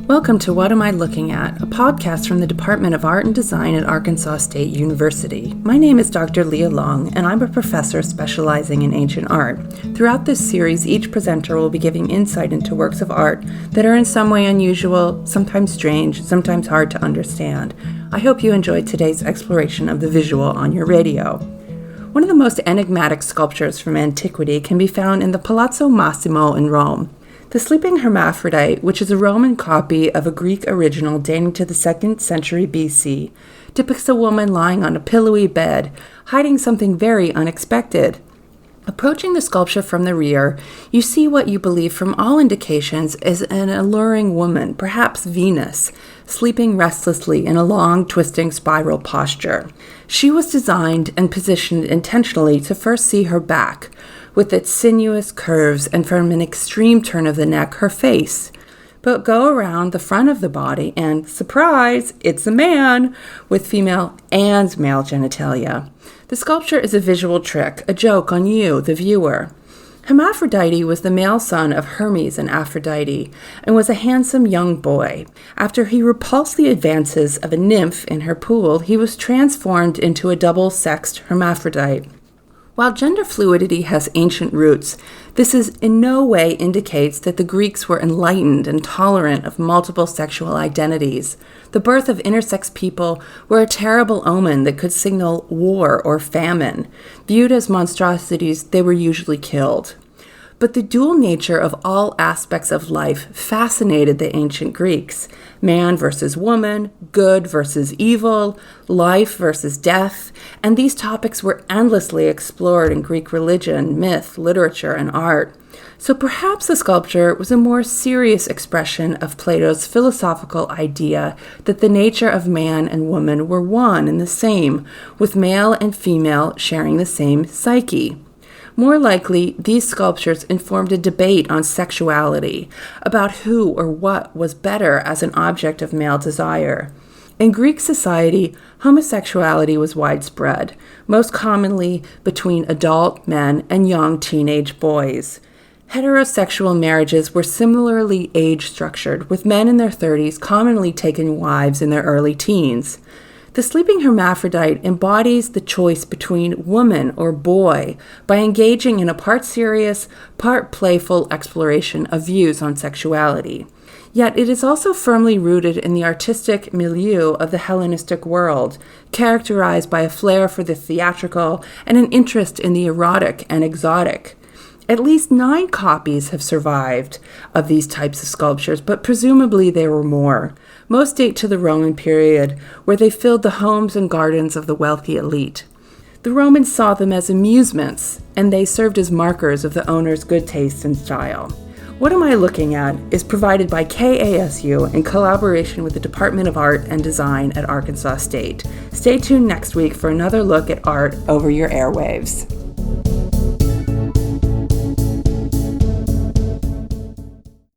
Welcome to What Am I Looking At, a podcast from the Department of Art and Design at Arkansas State University. My name is Dr. Leah Long, and I'm a professor specializing in ancient art. Throughout this series, each presenter will be giving insight into works of art that are in some way unusual, sometimes strange, sometimes hard to understand. I hope you enjoyed today's exploration of the visual on your radio. One of the most enigmatic sculptures from antiquity can be found in the Palazzo Massimo in Rome. The Sleeping Hermaphrodite, which is a Roman copy of a Greek original dating to the 2nd century BC, depicts a woman lying on a pillowy bed, hiding something very unexpected. Approaching the sculpture from the rear, you see what you believe from all indications is an alluring woman, perhaps Venus, sleeping restlessly in a long, twisting spiral posture. She was designed and positioned intentionally to first see her back, with its sinuous curves, and from an extreme turn of the neck, her face. But go around the front of the body and, surprise, it's a man with female and male genitalia. The sculpture is a visual trick, a joke on you, the viewer. Hermaphrodite was the male son of Hermes and Aphrodite, and was a handsome young boy. After he repulsed the advances of a nymph in her pool, he was transformed into a double-sexed hermaphrodite. While gender fluidity has ancient roots, this in no way indicates that the Greeks were enlightened and tolerant of multiple sexual identities. The birth of intersex people were a terrible omen that could signal war or famine. Viewed as monstrosities, they were usually killed. But the dual nature of all aspects of life fascinated the ancient Greeks. Man versus woman, good versus evil, life versus death, and these topics were endlessly explored in Greek religion, myth, literature, and art. So perhaps the sculpture was a more serious expression of Plato's philosophical idea that the nature of man and woman were one and the same, with male and female sharing the same psyche. More likely, these sculptures informed a debate on sexuality, about who or what was better as an object of male desire. In Greek society, homosexuality was widespread, most commonly between adult men and young teenage boys. Heterosexual marriages were similarly age-structured, with men in their 30s commonly taking wives in their early teens. The Sleeping Hermaphrodite embodies the choice between woman or boy by engaging in a part serious, part playful exploration of views on sexuality. Yet it is also firmly rooted in the artistic milieu of the Hellenistic world, characterized by a flair for the theatrical and an interest in the erotic and exotic. At least 9 copies have survived of these types of sculptures, but presumably there were more. Most date to the Roman period, where they filled the homes and gardens of the wealthy elite. The Romans saw them as amusements, and they served as markers of the owner's good taste and style. What Am I Looking At is provided by KASU in collaboration with the Department of Art and Design at Arkansas State. Stay tuned next week for another look at art over your airwaves.